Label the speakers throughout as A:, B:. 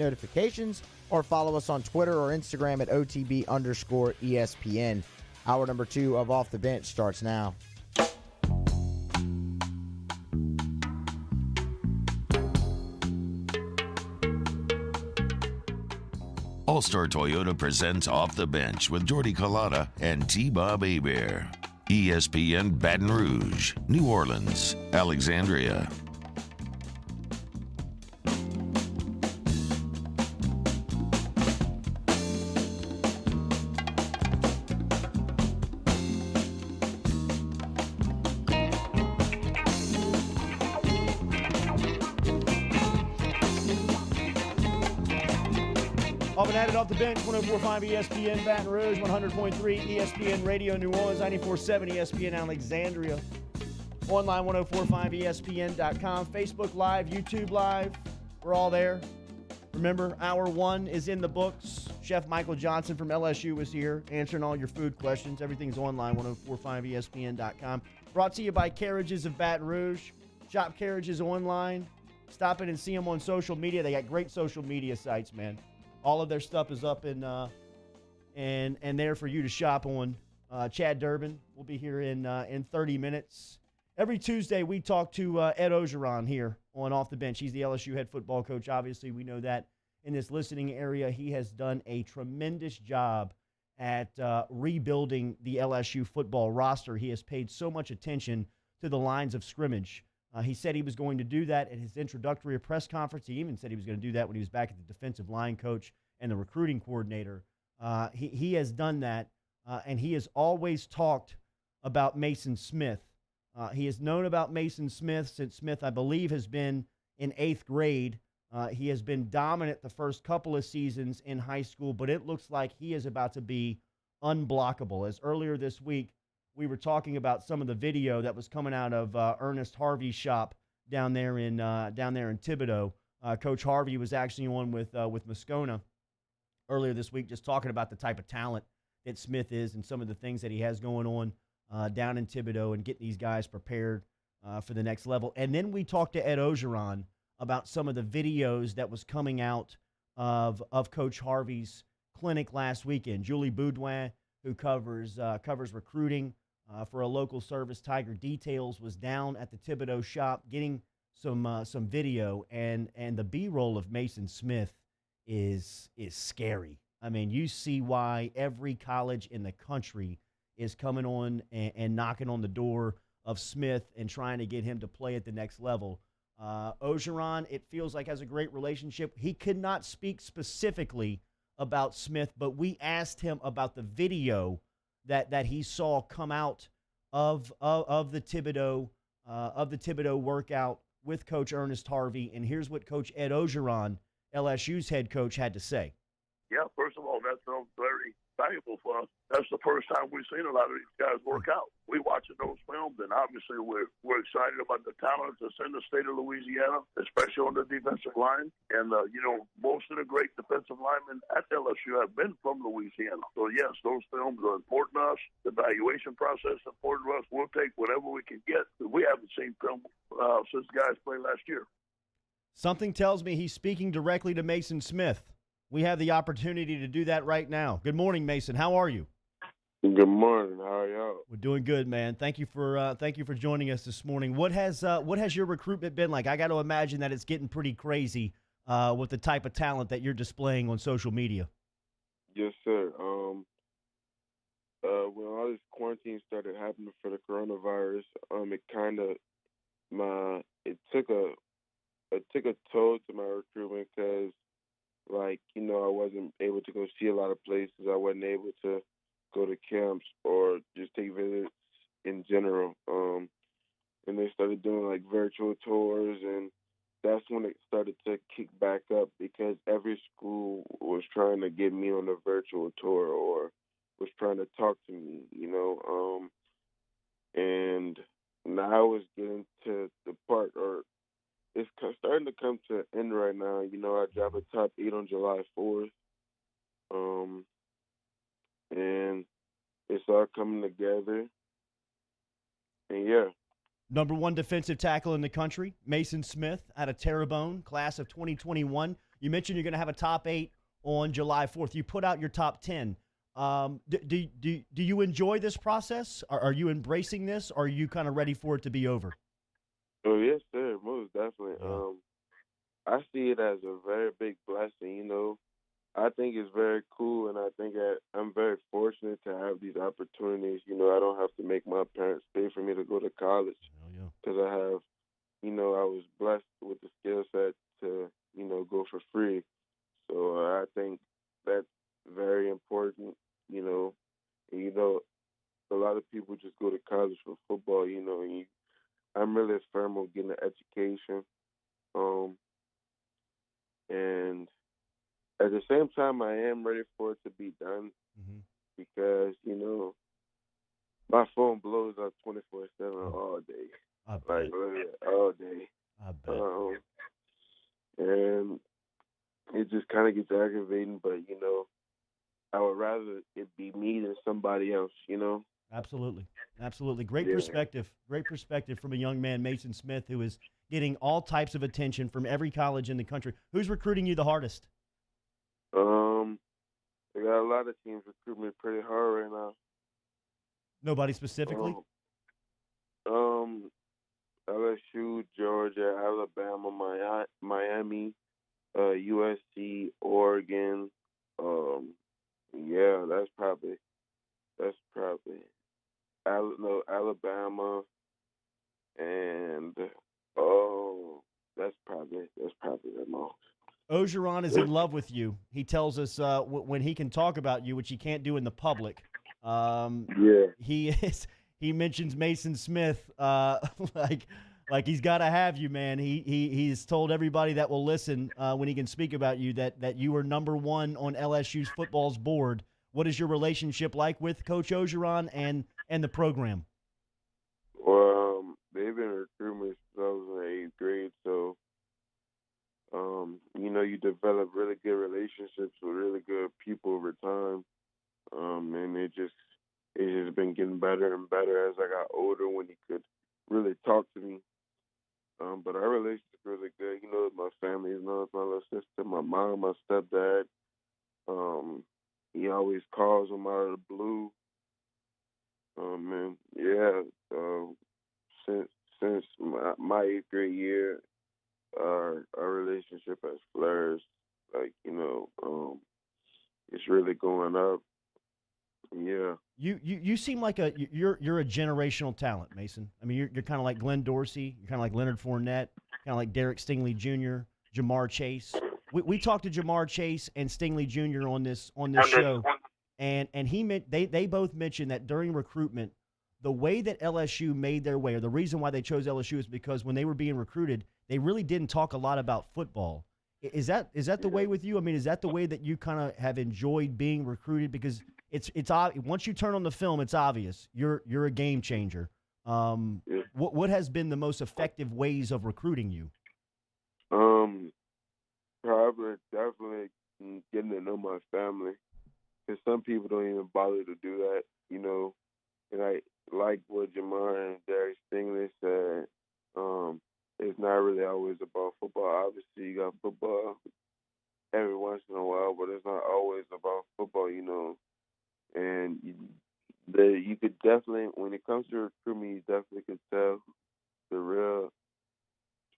A: notifications, or follow us on Twitter or Instagram at OTB_ESPN. Hour number 2 of Off the Bench starts now.
B: All-Star Toyota presents Off the Bench with Jordy Collada and T-Bob Hebert. ESPN Baton Rouge, New Orleans, Alexandria.
C: Off the bench, 104.5 ESPN Baton Rouge, 100.3 ESPN Radio New Orleans, 94.7 ESPN Alexandria. Online, 104.5ESPN.com. Facebook Live, YouTube Live. We're all there. Remember, Hour 1 is in the books. Chef Michael Johnson from LSU was here answering all your food questions. Everything's online, 104.5ESPN.com. Brought to you by Carriages of Baton Rouge. Shop Carriages online. Stop in and see them on social media. They got great social media sites, man. All of their stuff is up and there for you to shop on. Chad Durbin will be here in 30 minutes. Every Tuesday, we talk to Ed Orgeron here on Off the Bench. He's the LSU head football coach. Obviously, we know that in this listening area, he has done a tremendous job at rebuilding the LSU football roster. He has paid so much attention to the lines of scrimmage. He said he was going to do that at his introductory press conference. He even said he was going to do that when he was back at the defensive line coach and the recruiting coordinator. He has done that, and he has always talked about Mason Smith. He has known about Mason Smith since Smith, I believe, has been in 8th grade. He has been dominant the first couple of seasons in high school, but it looks like he is about to be unblockable. As earlier this week, we were talking about some of the video that was coming out of Ernest Harvey's shop down there in Thibodaux. Coach Harvey was actually on with Moscona earlier this week, just talking about the type of talent that Smith is and some of the things that he has going on down in Thibodaux and getting these guys prepared for the next level. And then we talked to Ed Orgeron about some of the videos that was coming out of Coach Harvey's clinic last weekend. Julie Boudouin, who covers recruiting for a local service, Tiger Details, was down at the Thibodaux shop getting some video, and the B-roll of Mason Smith is scary. I mean, you see why every college in the country is coming on and knocking on the door of Smith and trying to get him to play at the next level. Orgeron, it feels like, has a great relationship. He could not speak specifically about Smith, but we asked him about the video that he saw come out of the Thibodaux workout with Coach Ernest Harvey, and here's what Coach Ed Orgeron, LSU's head coach, had to say.
D: Yeah, first of all, that sounds very valuable for us. That's the first time we've seen a lot of these guys work out. We're watching those films, and obviously we're excited about the talent that's in the state of Louisiana, especially on the defensive line. And, most of the great defensive linemen at LSU have been from Louisiana. So, yes, those films are important to us. The evaluation process is important to us. We'll take whatever we can get. We haven't seen film since guys played last year.
C: Something tells me he's speaking directly to Mason Smith. We have the opportunity to do that right now. Good morning, Mason. How are you?
E: Good morning. How are y'all?
C: We're doing good, man. Thank you for joining us this morning. What has your recruitment been like? I got to imagine that it's getting pretty crazy with the type of talent that you're displaying on social media.
E: Yes, sir. When all this quarantine started happening for the coronavirus, it took a toll to my recruitment because, I wasn't able to go see a lot of places. I wasn't able to go to camps or just take visits in general. And they started doing virtual tours, and that's when it started to kick back up because every school was trying to get me on a virtual tour or was trying to talk to me, and now I was getting to the part, or it's starting to come to an end right now. I dropped a top 8 on July 4th, and it's all coming together, and yeah.
C: Number 1 defensive tackle in the country, Mason Smith, out of Terrebonne, class of 2021. You mentioned you're going to have a top 8 on July 4th. You put out your top 10. Do you enjoy this process? Are you embracing this? Or are you kind of ready for it to be over?
E: Oh yes, sir, most definitely.
C: Yeah.
E: I see it as a very big blessing. I think it's very cool, and I think I'm very fortunate to have these opportunities. I don't have to make my parents pay for me to go to college
C: Oh, yeah.
E: because I have, I was blessed with the skill set to, go for free. So I think that's very important. You know, and, a lot of people just go to college for football. I'm really firm on getting an education. Um, and at the same time, I am ready for it to be done
C: Mm-hmm.
E: because my phone blows up 24/7 all day,
C: I bet.
E: like literally all day,
C: I bet.
E: and it just kind of gets aggravating. But I would rather it be me than somebody else.
C: Absolutely. Absolutely. Great
E: Yeah.
C: perspective. Great perspective from a young man, Mason Smith, who is getting all types of attention from every college in the country. Who's recruiting you the hardest?
E: I got a lot of teams recruiting me pretty hard right now.
C: Nobody specifically?
E: LSU, Georgia, Alabama, Miami, USC, Oregon. Yeah, that's probably Alabama, and that's probably the most.
C: Ogeron is in love with you. He tells us when he can talk about you, which he can't do in the public.
E: Yeah.
C: He mentions Mason Smith like he's got to have you, man. He's told everybody that will listen when he can speak about you that you are number one on LSU's football's board. What is your relationship like with Coach Ogeron and the program?
E: Well, they've been recruiting me since I was in the eighth grade, so you develop really good relationships with really good people over time, and it's just been getting better and better as I got older when he could really talk to me. But our relationship is really good. My family knows my little sister, my mom, my stepdad. He always calls them out of the blue. And yeah, since my eighth grade year, our relationship has flourished. Like it's really going up. Yeah.
C: You seem like you're a generational talent, Mason. I mean, you're kind of like Glenn Dorsey. You're kind of like Leonard Fournette. Kind of like Derek Stingley Jr., Jamar Chase. We talked to Jamar Chase and Stingley Jr. on this show, and they both mentioned that during recruitment, the way that LSU made their way, or the reason why they chose LSU is because when they were being recruited, they really didn't talk a lot about football. Is that the way with you? I mean, is that the way that you kind of have enjoyed being recruited? Because it's once you turn on the film, it's obvious you're a game changer. What has been the most effective ways of recruiting you?
E: Probably definitely getting to know my family, because some people don't even bother to do that. And I like what Jamar and Derek Stingley said. It's not really always about football. Obviously, you got football every once in a while, but it's not always about football. And you could definitely, when it comes to recruitment, you definitely could tell the real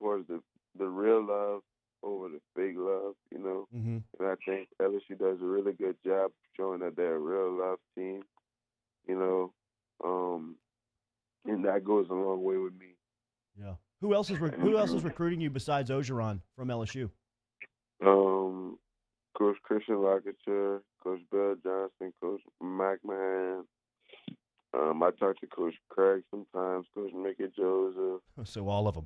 E: towards the real love over the fake love.
C: Mm-hmm.
E: And I think LSU does a really good job showing that they're a real love team. And that goes a long way with me.
C: Yeah. Who else is recruiting you besides Ogeron from LSU?
E: Coach Christian Lockature, Coach Bill Johnson, Coach McMahon. I talk to Coach Craig sometimes, Coach Mickey Joseph.
C: So all of them.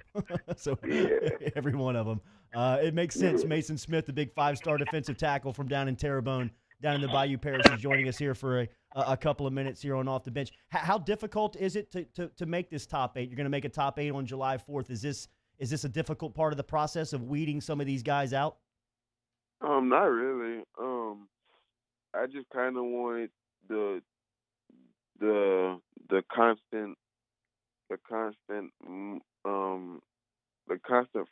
C: So
E: Yeah.
C: every one of them. It makes sense. Mason Smith, the big 5-star defensive tackle from down in Terrebonne, down in the Bayou Parish, is joining us here for a couple of minutes here on Off the Bench. How difficult is it to make this top 8? You're going to make a top 8 on July 4th. Is this a difficult part of the process of weeding some of these guys out?
E: Not really. I just kind of wanted the constant the constant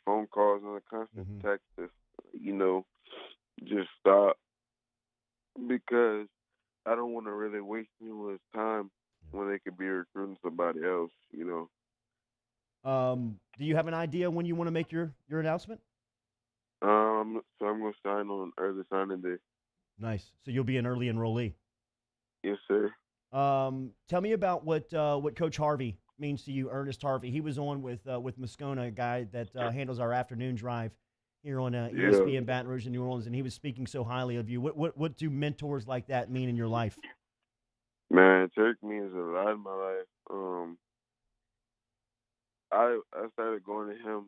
E: phone calls and the constant texts, just stop because I don't want to really waste anyone's time when they could be recruiting somebody else, you know.
C: Do you have an idea when you want to make your announcement?
E: So I'm gonna sign on early signing day.
C: Nice. So you'll be an early enrollee.
E: Yes, sir.
C: Tell me about what Coach Harvey means to you, Ernest Harvey. He was on with Moscona, a guy that handles our afternoon drive here on ESPN Baton Rouge in New Orleans, and he was speaking so highly of you. What do mentors like that mean in your life?
E: Man, Turk means a lot in my life. I started going to him,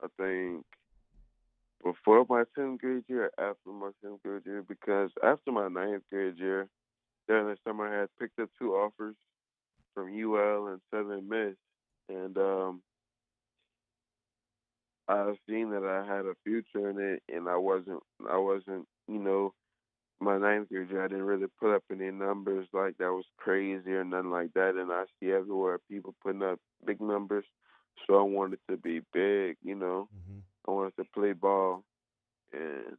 E: I think, before my 10th grade year, after my 10th grade year, because after my 9th grade year, during the summer, I had picked up 2 offers from UL and Southern Miss, and I seen that I had a future in it, and I wasn't, you know, my 9th grade year, I didn't really put up any numbers like that was crazy or nothing like that, and I see everywhere people putting up big numbers, so I wanted to be big, you know.
C: Mm-hmm.
E: I wanted to play ball, and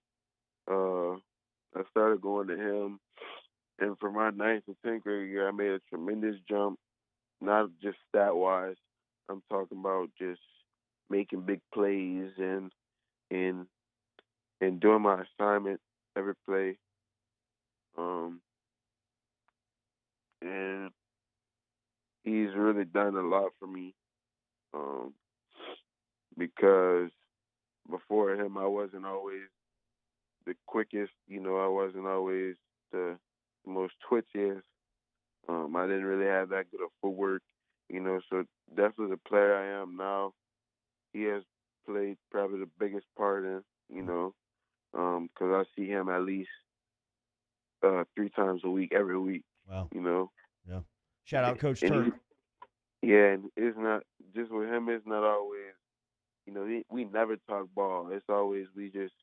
E: I started going to him. And for my 9th and 10th grade year, I made a tremendous jump, not just stat-wise. I'm talking about just making big plays and doing my assignment every play. And he's really done a lot for me because before him, I wasn't always the quickest. You know, I wasn't always the most twitchiest. I didn't really have that good of footwork, you know, so definitely the player I am now, he has played probably the biggest part in, you know, because I see him at least 3 times a week, every week,
C: Wow.
E: you know.
C: Yeah. Shout out Coach
E: And
C: Turk.
E: yeah, and it's not, just with him, it's not always, you know, we never talk ball. It's always we just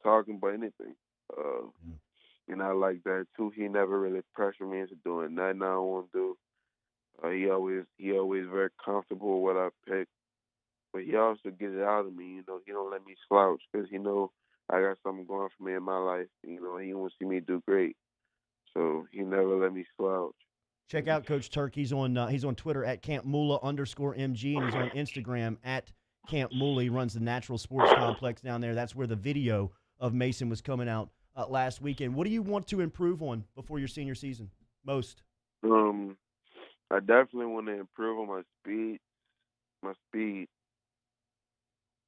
E: talking about anything. And I like that too. He never really pressured me into doing nothing I don't want to do. He always very comfortable with what I pick, but he also gets it out of me. You know, he don't let me slouch because he know I got something going for me in my life. You know, he wants to see me do great, so he never let me slouch.
C: Check out Coach Turk. He's on Twitter at @CampMula_MG, and he's on Instagram at Camp Mula. He runs the Natural Sports Complex down there. That's where the video of Mason was coming out last weekend. What do you want to improve on before your senior season most?
E: I definitely want to improve on my speed.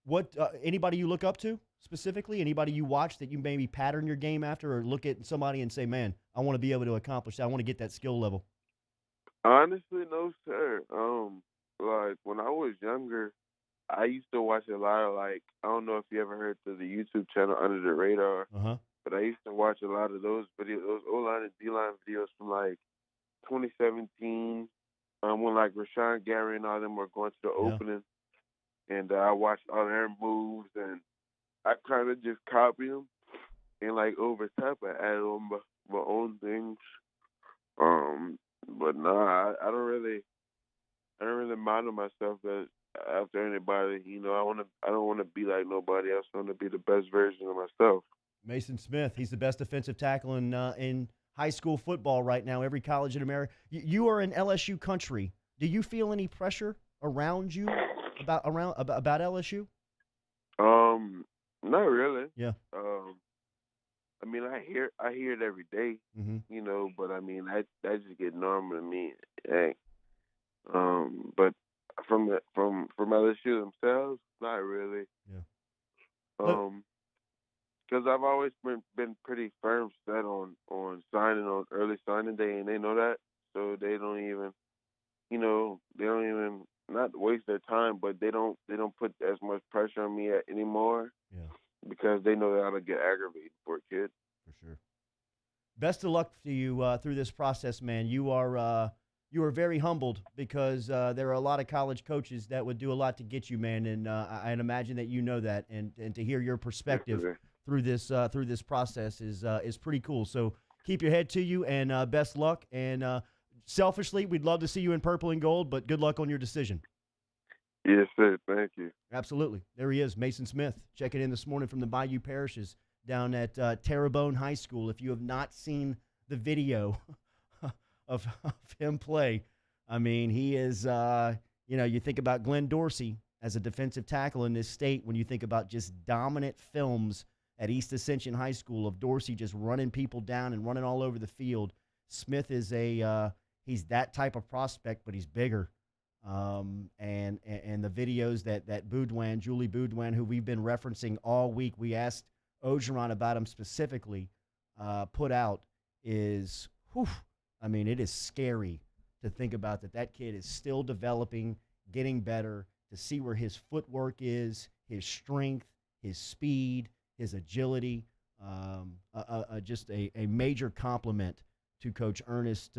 C: What anybody you look up to specifically? Anybody you watch that you maybe pattern your game after, or look at somebody and say, "Man, I want to be able to accomplish that. I want to get that skill level."
E: Honestly, no, sir. Like when I was younger, I used to watch a lot of I don't know if you ever heard of the YouTube channel Under the Radar, but I used to watch a lot of those videos, those O-line and D-line videos from 2017, when Rashawn Gary and all them were going to the opening, and I watched all their moves, and I kind of just copied them, and over time I added on my own things. But nah, I don't really model myself as after anybody. You know, I don't want to be like nobody else. I want to be the best version of myself.
C: Mason Smith, he's the best defensive tackle in high school football right now. Every college in America. You are in LSU country. Do you feel any pressure around you about LSU?
E: Not really.
C: Yeah.
E: I mean, I hear it every day, you know, but I mean, that just get normal to me. Hey. But from LSU themselves, not really.
C: Yeah.
E: Because I've always been pretty firm set on signing on early signing day, and they know that, so they don't even not waste their time, but they don't put as much pressure on me anymore.
C: Yeah.
E: Because they know that I'm gonna get aggravated for a kid.
C: For sure. Best of luck to you through this process, man. You are very humbled because there are a lot of college coaches that would do a lot to get you, man. And I imagine that you know that, and to hear your perspective through this process is pretty cool. So keep your head to you, and best luck. And selfishly, we'd love to see you in purple and gold, but good luck on your decision.
E: Yes, sir. Thank you.
C: Absolutely. There he is, Mason Smith, checking in this morning from the Bayou Parishes down at Terrebonne High School. If you have not seen the video of him play, I mean, he is, you think about Glenn Dorsey as a defensive tackle in this state when you think about just dominant films at East Ascension High School of Dorsey just running people down and running all over the field. Smith is he's that type of prospect, but he's bigger. And the videos that Boudouin, Julie Boudouin, who we've been referencing all week, we asked Ogeron about him specifically, put out is, it is scary to think about that kid is still developing, getting better, to see where his footwork is, his strength, his speed, his agility. Just a major compliment to Coach Ernest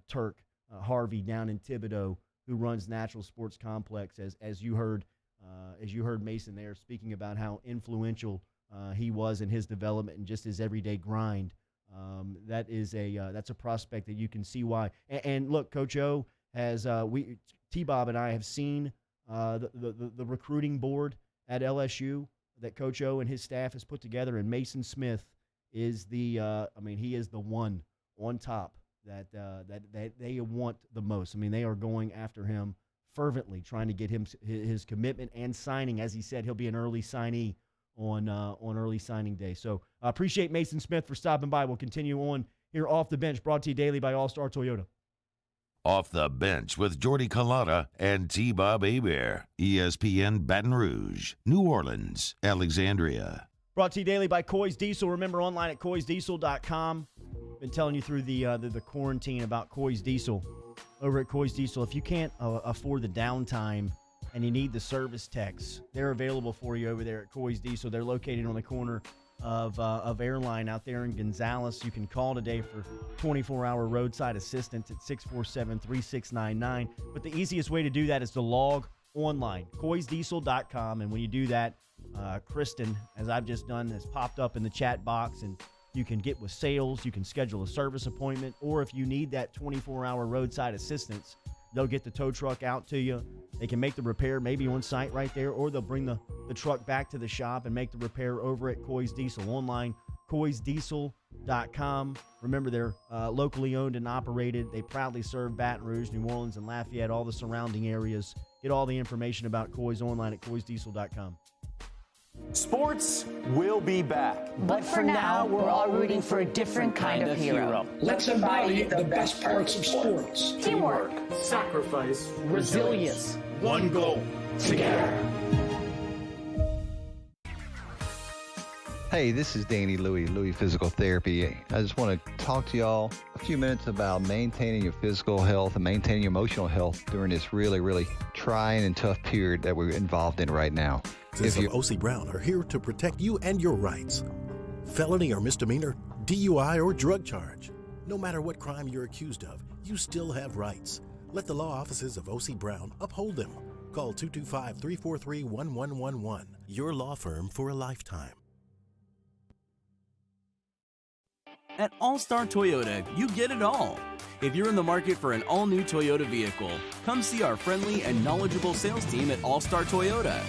C: Turk Harvey down in Thibodaux, who runs Natural Sports Complex. As you heard Mason there speaking about how influential he was in his development and just his everyday grind. That's a prospect that you can see why. And look, Coach O has T-Bob and I have seen the recruiting board at LSU that Coach O and his staff has put together, and Mason Smith is he is the one on top that they want the most. I mean, they are going after him fervently, trying to get him his commitment and signing. As he said, he'll be an early signee on early signing day. So I appreciate Mason Smith for stopping by. We'll continue on here Off the Bench, brought to you daily by All-Star Toyota.
B: Off the Bench with Jordy Culotta and T-Bob Hebert. ESPN Baton Rouge, New Orleans, Alexandria.
C: Brought to you daily by Coys Diesel. Remember, online at coysdiesel.com. Been telling you through the quarantine about Coys Diesel. Over at Coys Diesel, if you can't afford the downtime and you need the service techs, they're available for you over there at Coys Diesel. They're located on the corner of Airline out there in Gonzales. You can call today for 24-hour roadside assistance at 647-3699. But the easiest way to do that is to log online, coysdiesel.com. And when you do that, Kristen, as I've just done, has popped up in the chat box, and you can get with sales. You can schedule a service appointment, or if you need that 24-hour roadside assistance, they'll get the tow truck out to you. They can make the repair maybe on site right there, or they'll bring the truck back to the shop and make the repair over at Coys Diesel. Online, coysdiesel.com. Remember, they're locally owned and operated. They proudly serve Baton Rouge, New Orleans, and Lafayette, all the surrounding areas. Get all the information about Coys online at coysdiesel.com.
F: Sports will be back.
G: But for now, we're all rooting for a different kind of hero.
H: Let's embody the best parts of sports.
G: Teamwork,
H: Sacrifice,
G: resilience,
H: one goal, together.
I: Hey, this is Danny Louie Physical Therapy. I just want to talk to y'all a few minutes about maintaining your physical health and maintaining your emotional health during this really, really trying and tough period that we're involved in right now.
J: Citizens of OC Brown are here to protect you and your rights. Felony or misdemeanor, DUI or drug charge. No matter what crime you're accused of, you still have rights. Let the law offices of OC Brown uphold them. Call 225-343-1111. Your law firm for a lifetime.
K: At All-Star Toyota, you get it all. If you're in the market for an all-new Toyota vehicle, come see our friendly and knowledgeable sales team at All-Star Toyota.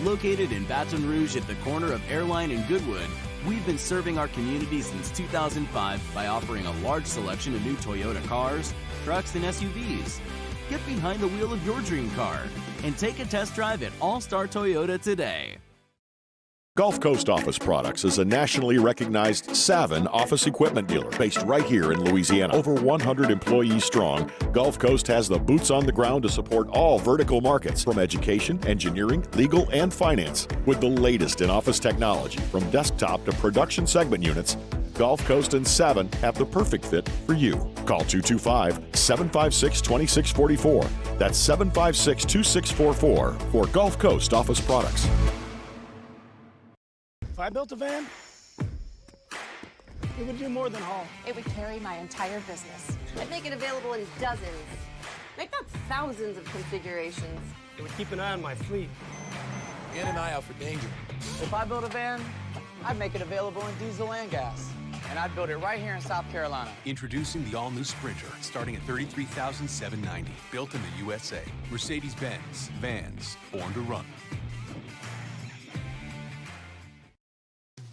K: Located in Baton Rouge at the corner of Airline and Goodwood, we've been serving our community since 2005 by offering a large selection of new Toyota cars, trucks, and SUVs. Get behind the wheel of your dream car and take a test drive at All-Star Toyota today.
L: Gulf Coast Office Products is a nationally recognized Savin office equipment dealer based right here in Louisiana. Over 100 employees strong, Gulf Coast has the boots on the ground to support all vertical markets, from education, engineering, legal, and finance. With the latest in office technology, from desktop to production segment units, Gulf Coast and Savin have the perfect fit for you. Call 225-756-2644. That's 756-2644 for Gulf Coast Office Products.
H: If I built a van, it would do more than haul.
M: It would carry my entire business. I'd make it available in dozens, if not thousands of configurations.
H: It would keep an eye on my fleet.
N: And an eye out for danger.
O: If I built a van, I'd make it available in diesel and gas.
N: and I'd build it right here in South Carolina.
O: Introducing the all-new Sprinter, starting at $33,790. Built in the USA. Mercedes-Benz. Vans. Born to run.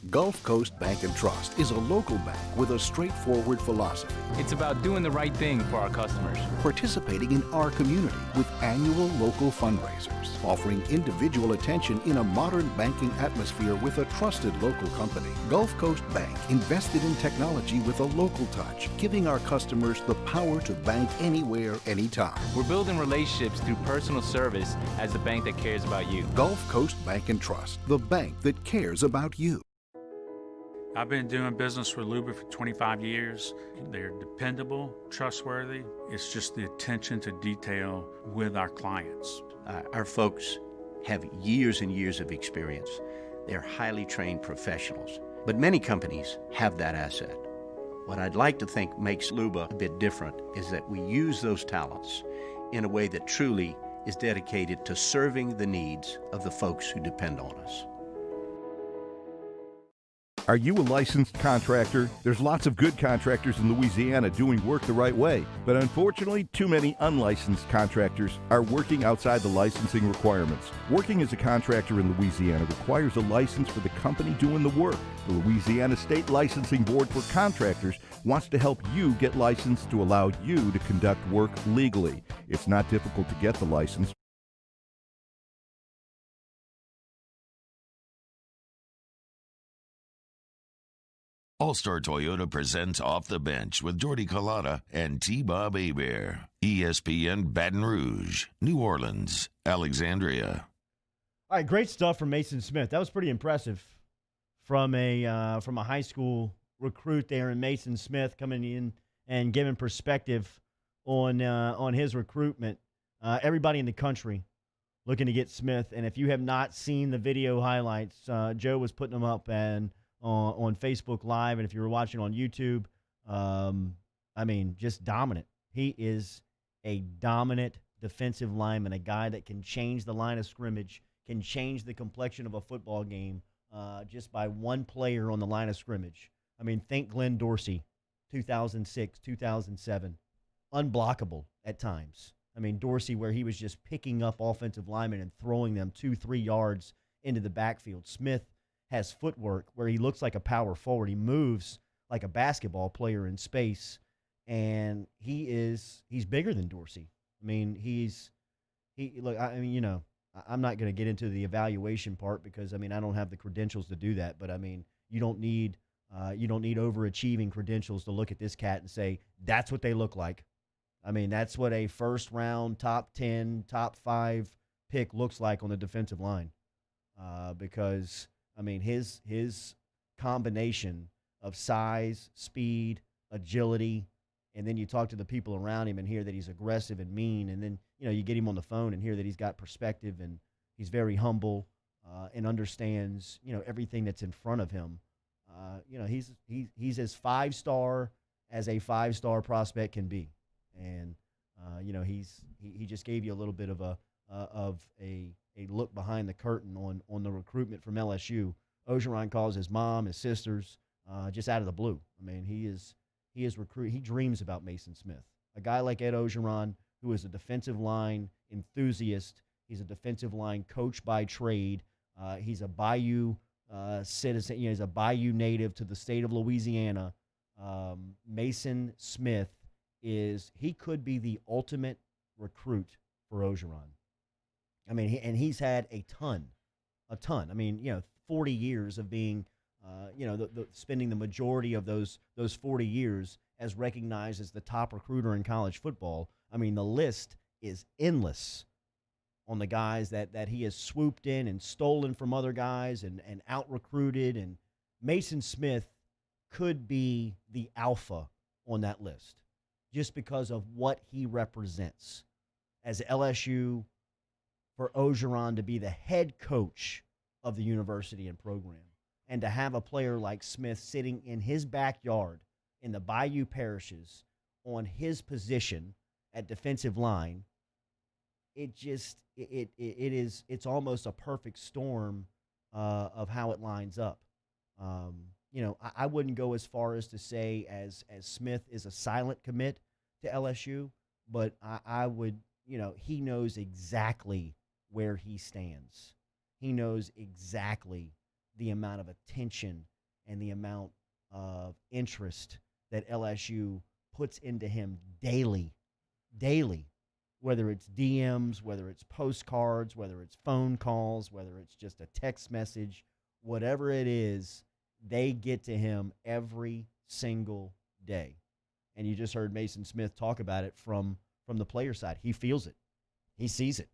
P: Gulf Coast Bank and Trust is a local bank with a straightforward philosophy.
Q: It's about doing the right thing for our customers.
P: Participating in our community with annual local fundraisers. Offering individual attention in a modern banking atmosphere with a trusted local company. Gulf Coast Bank invested in technology with a local touch, giving our customers the power to bank anywhere, anytime.
Q: We're building relationships through personal service as the bank that cares about you.
P: Gulf Coast Bank and Trust, the bank that cares about you.
R: I've been doing business with Luba for 25 years. They're dependable, trustworthy. It's just the attention to detail with our clients.
S: Our folks have years and years of experience. They're highly trained professionals, but many companies have that asset. What I'd like to think makes Luba a bit different is that we use those talents in a way that truly is dedicated to serving the needs of the folks who depend on us.
T: Are you a licensed contractor? There's lots of good contractors in Louisiana doing work the right way, but unfortunately, too many unlicensed contractors are working outside the licensing requirements. Working as a contractor in Louisiana requires a license for the company doing the work. The Louisiana State Licensing Board for Contractors wants to help you get licensed to allow you to conduct work legally. It's not difficult to get the license.
B: All-Star Toyota presents Off the Bench with Jordy Collada and T-Bob Hebert. ESPN Baton Rouge, New Orleans, Alexandria.
C: All right, great stuff from Mason Smith. That was pretty impressive from a high school recruit there, and Mason Smith coming in and giving perspective on his recruitment. Everybody in the country looking to get Smith, and if you have not seen the video highlights, Joe was putting them up and on Facebook Live, and if you were watching on YouTube, I mean, just dominant. He is a dominant defensive lineman, a guy that can change the line of scrimmage, can change the complexion of a football game just by one player on the line of scrimmage. I mean, think Glenn Dorsey, 2006, 2007. Unblockable at times. I mean, Dorsey, where he was just picking up offensive linemen and throwing them 2-3 yards into the backfield. Smith has footwork where he looks like a power forward. He moves like a basketball player in space, and he's bigger than Dorsey. I mean, I'm not going to get into the evaluation part because, I mean, I don't have the credentials to do that, but I mean, you don't need overachieving credentials to look at this cat and say, that's what they look like. I mean, that's what a first round, top 10, top 5 pick looks like on the defensive line. Because I mean, his combination of size, speed, agility, and then you talk to the people around him and hear that he's aggressive and mean, and then, you get him on the phone and hear that he's got perspective and he's very humble and understands, everything that's in front of him. He's as 5-star as a 5-star prospect can be. And, he just gave you a little bit of a look behind the curtain on the recruitment from LSU. Ogeron calls his mom, his sisters, just out of the blue. I mean, he dreams about Mason Smith. A guy like Ed Ogeron, who is a defensive line enthusiast. He's a defensive line coach by trade. He's a Bayou citizen. He's a Bayou native to the state of Louisiana. Mason Smith he could be the ultimate recruit for Ogeron. I mean, he's had a ton. I mean, 40 years of being, spending the majority of those 40 years as recognized as the top recruiter in college football. I mean, the list is endless on the guys that he has swooped in and stolen from other guys and out-recruited. And Mason Smith could be the alpha on that list just because of what he represents as LSU. For Ogeron to be the head coach of the university and program, and to have a player like Smith sitting in his backyard in the Bayou parishes on his position at defensive line, it's almost a perfect storm of how it lines up. I wouldn't go as far as to say as Smith is a silent commit to LSU, but I would, he knows exactly where he stands. He knows exactly the amount of attention and the amount of interest that LSU puts into him daily, whether it's DMs, whether it's postcards, whether it's phone calls, whether it's just a text message, whatever it is, they get to him every single day. And you just heard Mason Smith talk about it from the player side. He feels it. He sees it.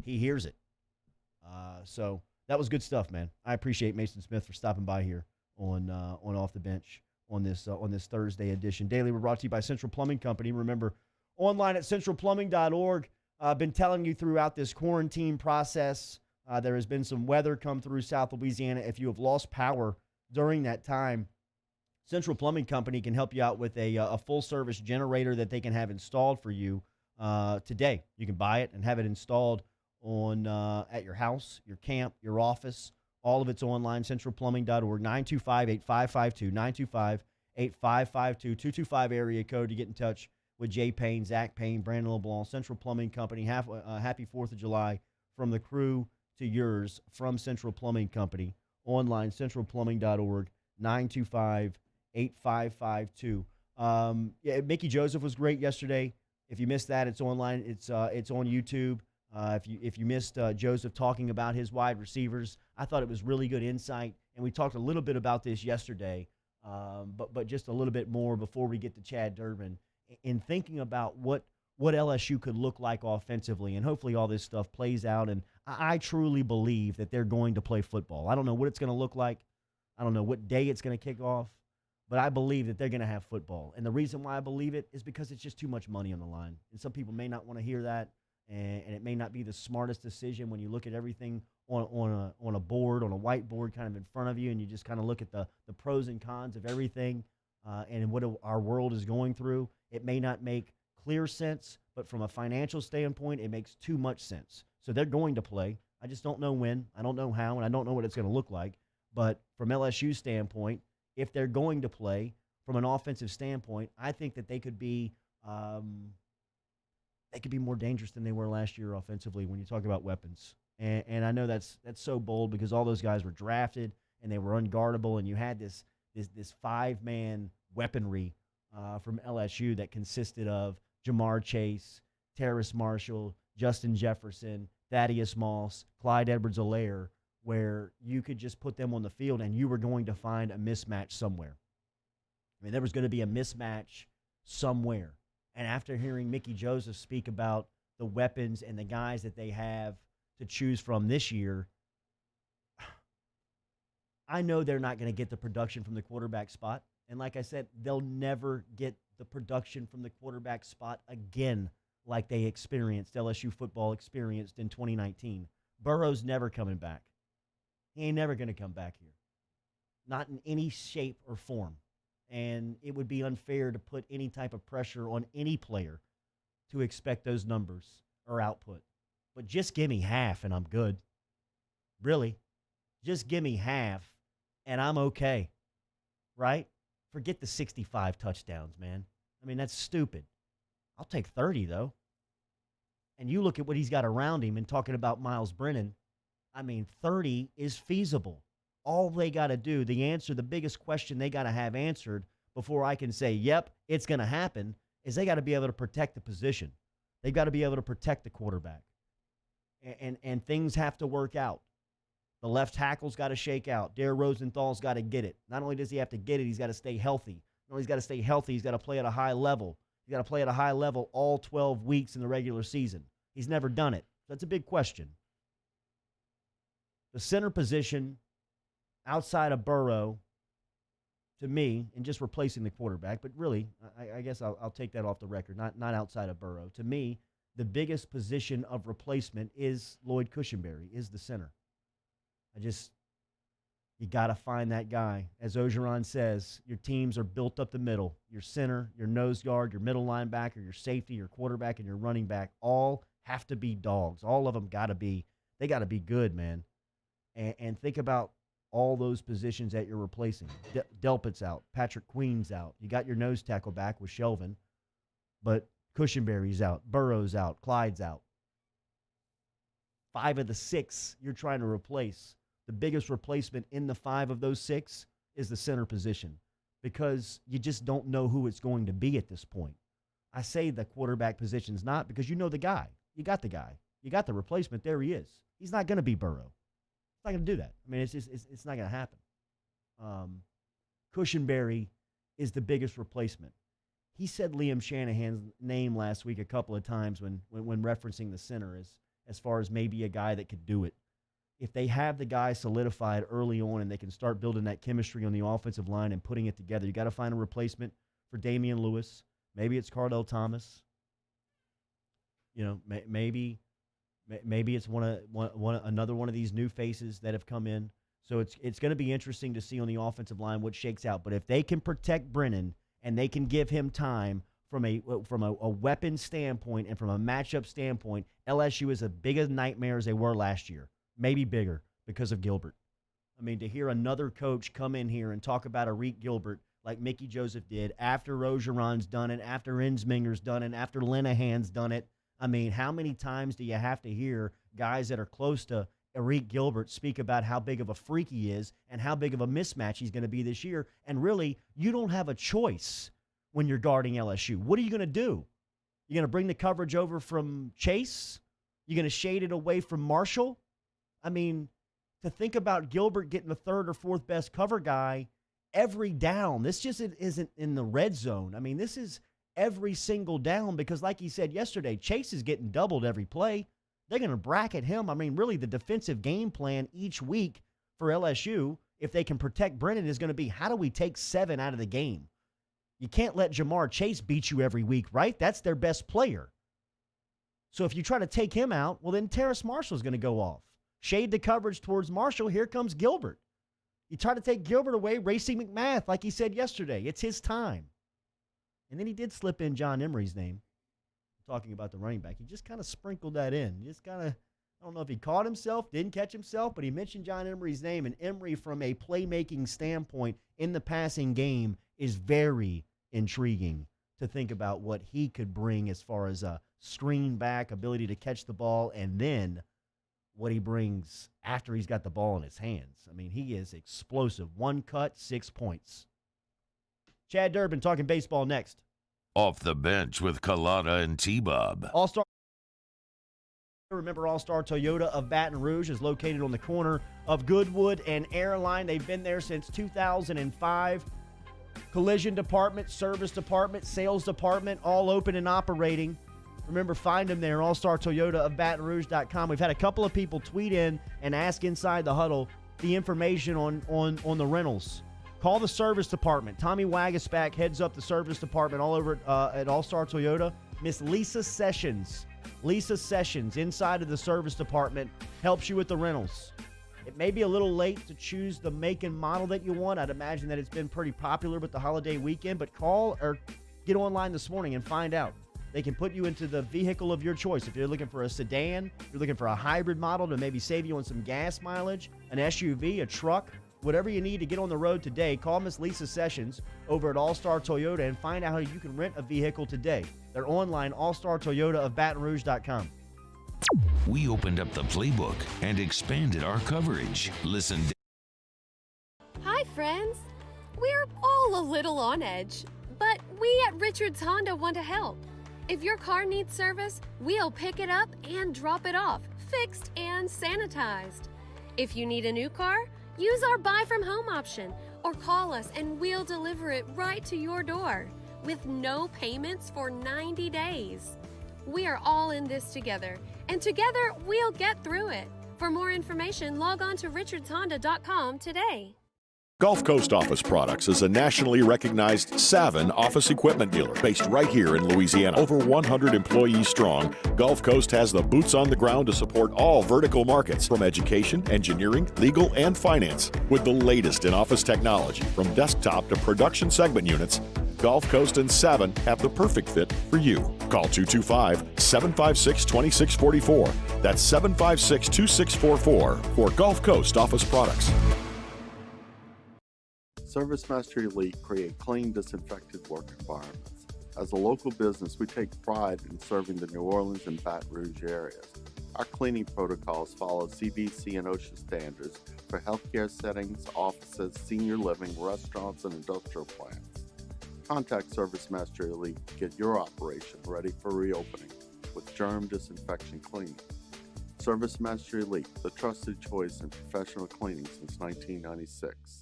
C: He hears it. So that was good stuff, man. I appreciate Mason Smith for stopping by here on Off the Bench on this Thursday edition. Daily, we're brought to you by Central Plumbing Company. Remember, online at centralplumbing.org. I've been telling you throughout this quarantine process, there has been some weather come through South Louisiana. If you have lost power during that time, Central Plumbing Company can help you out with a full-service generator that they can have installed for you today. You can buy it and have it installed on at your house, your camp, your office. All of it's online, centralplumbing.org, 925-8552, 925-8552, 225 area code to get in touch with Jay Payne, Zach Payne, Brandon LeBlanc, Central Plumbing Company. Happy 4th of July from the crew to yours from Central Plumbing Company. Online, centralplumbing.org, 925-8552. Mickey Joseph was great yesterday. If you missed that, it's online. It's on YouTube. If you missed Joseph talking about his wide receivers, I thought it was really good insight, and we talked a little bit about this yesterday, but just a little bit more before we get to Chad Durbin in thinking about what LSU could look like offensively, and hopefully all this stuff plays out. And I truly believe that they're going to play football. I don't know what it's going to look like. I don't know what day it's going to kick off, but I believe that they're going to have football. And the reason why I believe it is because it's just too much money on the line, and some people may not want to hear that. And it may not be the smartest decision when you look at everything on a board, on a whiteboard kind of in front of you, and you just kind of look at the pros and cons of everything and what our world is going through. It may not make clear sense, but from a financial standpoint, it makes too much sense. So they're going to play. I just don't know when. I don't know how, and I don't know what it's going to look like. But from LSU's standpoint, if they're going to play from an offensive standpoint, I think that they could be more dangerous than they were last year offensively when you talk about weapons. And I know that's so bold because all those guys were drafted and they were unguardable, and you had this five-man weaponry from LSU that consisted of Jamar Chase, Terrace Marshall, Justin Jefferson, Thaddeus Moss, Clyde Edwards-Helaire, where you could just put them on the field and you were going to find a mismatch somewhere. I mean, there was going to be a mismatch somewhere. And after hearing Mickey Joseph speak about the weapons and the guys that they have to choose from this year, I know they're not going to get the production from the quarterback spot. And like I said, they'll never get the production from the quarterback spot again like they experienced, LSU football experienced in 2019. Burrow's never coming back. He ain't never going to come back here. Not in any shape or form. And it would be unfair to put any type of pressure on any player to expect those numbers or output. But just give me half and I'm good. Really. Just give me half and I'm okay. Right? Forget the 65 touchdowns, man. I mean, that's stupid. I'll take 30, though. And you look at what he's got around him and talking about Miles Brennan, I mean, 30 is feasible. All they got to do, the biggest question they got to have answered before I can say, yep, it's going to happen, is they got to be able to protect the position. They've got to be able to protect the quarterback. And things have to work out. The left tackle's got to shake out. Dare Rosenthal's got to get it. Not only does he have to get it, he's got to stay healthy. Not only he's got to stay healthy, he's got to play at a high level. He's got to play at a high level all 12 weeks in the regular season. He's never done it. That's a big question. The center position outside of Burrow, to me, and just replacing the quarterback, but really, I guess I'll take that off the record, not outside of Burrow. To me, the biggest position of replacement is Lloyd Cushenberry, is the center. You got to find that guy. As Ogeron says, your teams are built up the middle. Your center, your nose guard, your middle linebacker, your safety, your quarterback, and your running back all have to be dogs. All of them got to be good, man. And think about all those positions that you're replacing. Delpit's out. Patrick Queen's out. You got your nose tackle back with Shelvin, but Cushenberry's out. Burrow's out. Clyde's out. 5 of the 6 you're trying to replace. The biggest replacement in the 5 of those 6 is the center position because you just don't know who it's going to be at this point. I say the quarterback position's not because you know the guy. You got the guy. You got the replacement. There he is. He's not going to be Burrow. He's not going to do that. I mean, it's not going to happen. Cushenberry is the biggest replacement. He said Liam Shanahan's name last week a couple of times when referencing the center as far as maybe a guy that could do it. If they have the guy solidified early on and they can start building that chemistry on the offensive line and putting it together, you got to find a replacement for Damian Lewis. Maybe it's Cardell Thomas. You know, maybe it's another one of these new faces that have come in. So it's going to be interesting to see on the offensive line what shakes out. But if they can protect Brennan and they can give him time from a weapon standpoint and from a matchup standpoint, LSU is as big a nightmare as they were last year, maybe bigger because of Gilbert. I mean, to hear another coach come in here and talk about Arik Gilbert like Mickey Joseph did after Rogeron's done it, after Ensminger's done it, after Linehan's done it. I mean, how many times do you have to hear guys that are close to Arik Gilbert speak about how big of a freak he is and how big of a mismatch he's going to be this year? And really, you don't have a choice when you're guarding LSU. What are you going to do? You're going to bring the coverage over from Chase? You're going to shade it away from Marshall? I mean, to think about Gilbert getting the 3rd or 4th best cover guy every down, this just isn't in the red zone. I mean, this is every single down because, like he said yesterday, Chase is getting doubled every play. They're going to bracket him. I mean, really, the defensive game plan each week for LSU, if they can protect Brennan, is going to be how do we take 7 out of the game? You can't let Jamar Chase beat you every week, right? That's their best player. So if you try to take him out, well, then Terrace Marshall's going to go off. Shade the coverage towards Marshall. Here comes Gilbert. You try to take Gilbert away, Racey McMath, like he said yesterday. It's his time. And then he did slip in John Emery's name, talking about the running back. He just kind of sprinkled that in. Just kind of, I don't know if he caught himself, didn't catch himself, but he mentioned John Emery's name. And Emery, from a playmaking standpoint in the passing game, is very intriguing to think about what he could bring as far as a screen back, ability to catch the ball, and then what he brings after he's got the ball in his hands. I mean, he is explosive. 1 cut, 6 points. Chad Durbin talking baseball next.
B: Off the Bench with Collada and T-Bob.
C: All-Star. Remember, All-Star Toyota of Baton Rouge is located on the corner of Goodwood and Airline. They've been there since 2005. Collision department, service department, sales department, all open and operating. Remember, find them there, All-Star Toyota of BatonRouge.com. We've had a couple of people tweet in and ask Inside the Huddle the information on the rentals. Call the service department. Tommy Wagasback heads up the service department all over at All-Star Toyota. Miss Lisa Sessions inside of the service department helps you with the rentals. It may be a little late to choose the make and model that you want. I'd imagine that it's been pretty popular with the holiday weekend, but call or get online this morning and find out. They can put you into the vehicle of your choice. If you're looking for a sedan, you're looking for a hybrid model to maybe save you on some gas mileage, an SUV, a truck, whatever you need to get on the road today, call Miss Lisa Sessions over at All-Star Toyota and find out how you can rent a vehicle today. They're online, All-Star Toyota of BatonRouge.com.
B: We opened up the playbook and expanded our coverage. Listen.
U: Hi, friends. We're all a little on edge, but we at Richards Honda want to help. If your car needs service, we'll pick it up and drop it off, fixed and sanitized. If you need a new car, use our buy from home option or call us and we'll deliver it right to your door with no payments for 90 days. We are all in this together, and together we'll get through it. For more information, log on to richardshonda.com today.
L: Gulf Coast Office Products is a nationally recognized Savin office equipment dealer based right here in Louisiana. Over 100 employees strong, Gulf Coast has the boots on the ground to support all vertical markets, from education, engineering, legal, and finance. With the latest in office technology, from desktop to production segment units, Gulf Coast and Savin have the perfect fit for you. Call 225-756-2644. That's 756-2644 for Gulf Coast Office Products.
A: Service Mastery Elite create clean, disinfected work environments. As a local business, we take pride in serving the New Orleans and Baton Rouge areas. Our cleaning protocols follow CDC and OSHA standards for healthcare settings, offices, senior living, restaurants, and industrial plants. Contact Service Mastery Elite to get your operation ready for reopening with germ disinfection cleaning. Service Mastery Elite, the trusted choice in professional cleaning since 1996.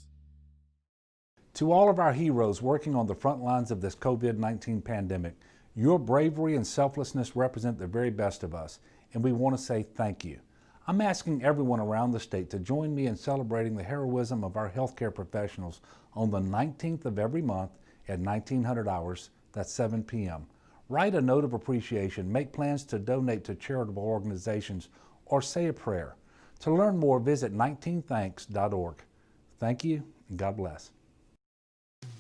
V: To all of our heroes working on the front lines of this COVID-19 pandemic, your bravery and selflessness represent the very best of us, and we want to say thank you. I'm asking everyone around the state to join me in celebrating the heroism of our healthcare professionals on the 19th of every month at 1900 hours, that's 7 p.m. Write a note of appreciation, make plans to donate to charitable organizations, or say a prayer. To learn more, visit 19thanks.org. Thank you, and God bless.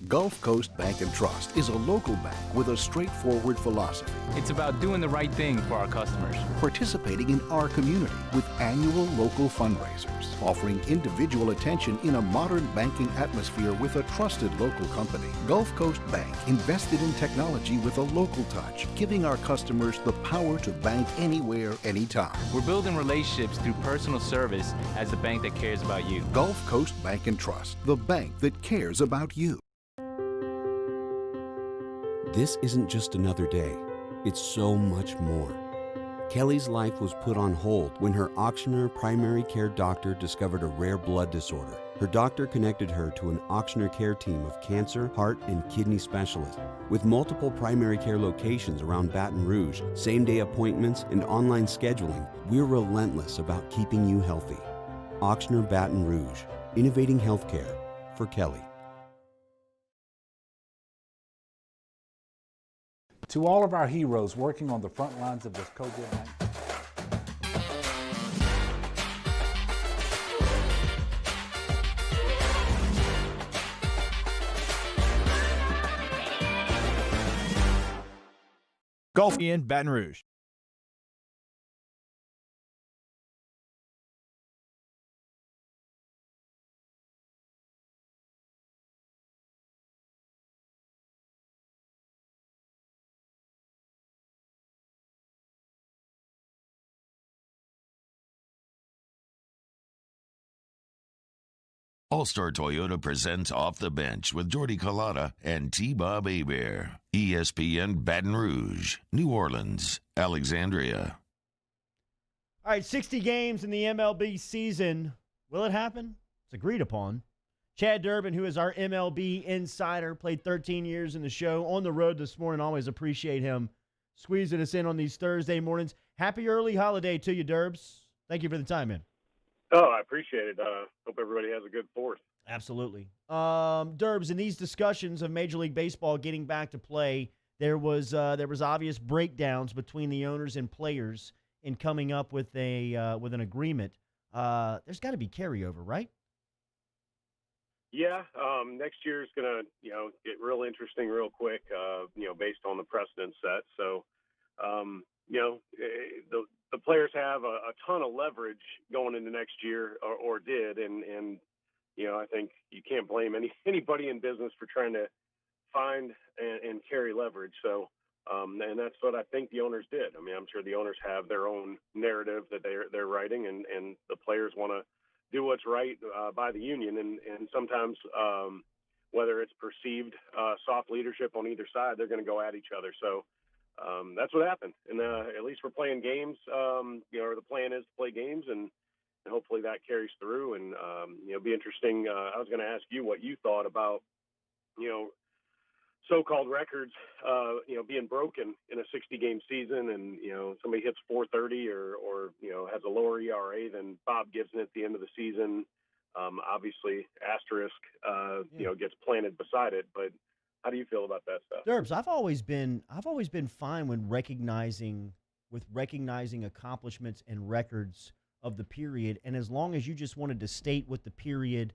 P: Gulf Coast Bank and Trust is a local bank with a straightforward philosophy.
Q: It's about doing the right thing for our customers.
P: Participating in our community with annual local fundraisers. Offering individual attention in a modern banking atmosphere with a trusted local company. Gulf Coast Bank invested in technology with a local touch, giving our customers the power to bank anywhere, anytime.
Q: We're building relationships through personal service as the bank that cares about you.
P: Gulf Coast Bank and Trust, the bank that cares about you.
W: This isn't just another day. It's so much more. Kelly's life was put on hold when her Auctioner primary care doctor discovered a rare blood disorder. Her doctor connected her to an Auctioner care team of cancer, heart, and kidney specialists. With multiple primary care locations around Baton Rouge, same-day appointments, and online scheduling, we're relentless about keeping you healthy. Auctioner Baton Rouge, innovating healthcare for Kelly.
V: To all of our heroes working on the front lines of this COVID-19.
X: Golf in Baton Rouge.
B: All-Star Toyota presents Off the Bench with Jordy Collada and T-Bob Hebert. ESPN Baton Rouge, New Orleans, Alexandria.
C: All right, 60 games in the MLB season. Will it happen? It's agreed upon. Chad Durbin, who is our MLB insider, played 13 years in the show, on the road this morning. Always appreciate him squeezing us in on these Thursday mornings. Happy early holiday to you, Durbs. Thank you for the time, man.
Y: Oh, I appreciate it. Hope everybody has a good 4th.
C: Absolutely. Durbs, in these discussions of Major League Baseball getting back to play, there was obvious breakdowns between the owners and players in coming up with an agreement. There's got to be carryover, right?
Y: Yeah, next year is gonna get real interesting real quick. Based on the precedent set. So, the players have a ton of leverage going into next year, or did, and I think you can't blame anybody in business for trying to find and carry leverage. So, and that's what I think the owners did. I mean, I'm sure the owners have their own narrative that they're writing, and the players want to do what's right by the union, and sometimes whether it's perceived soft leadership on either side, they're going to go at each other. So. That's what happened, and at least we're playing games. Or the plan is to play games, and hopefully that carries through. And it'll be interesting. I was going to ask you what you thought about, so-called records, being broken in a 60-game season, and somebody hits 430 or has a lower ERA than Bob Gibson at the end of the season. Obviously, asterisk, gets planted beside it, but. How do you feel about that stuff?
C: Durbs, I've always been fine when recognizing accomplishments and records of the period, and as long as you just wanted to state what the period,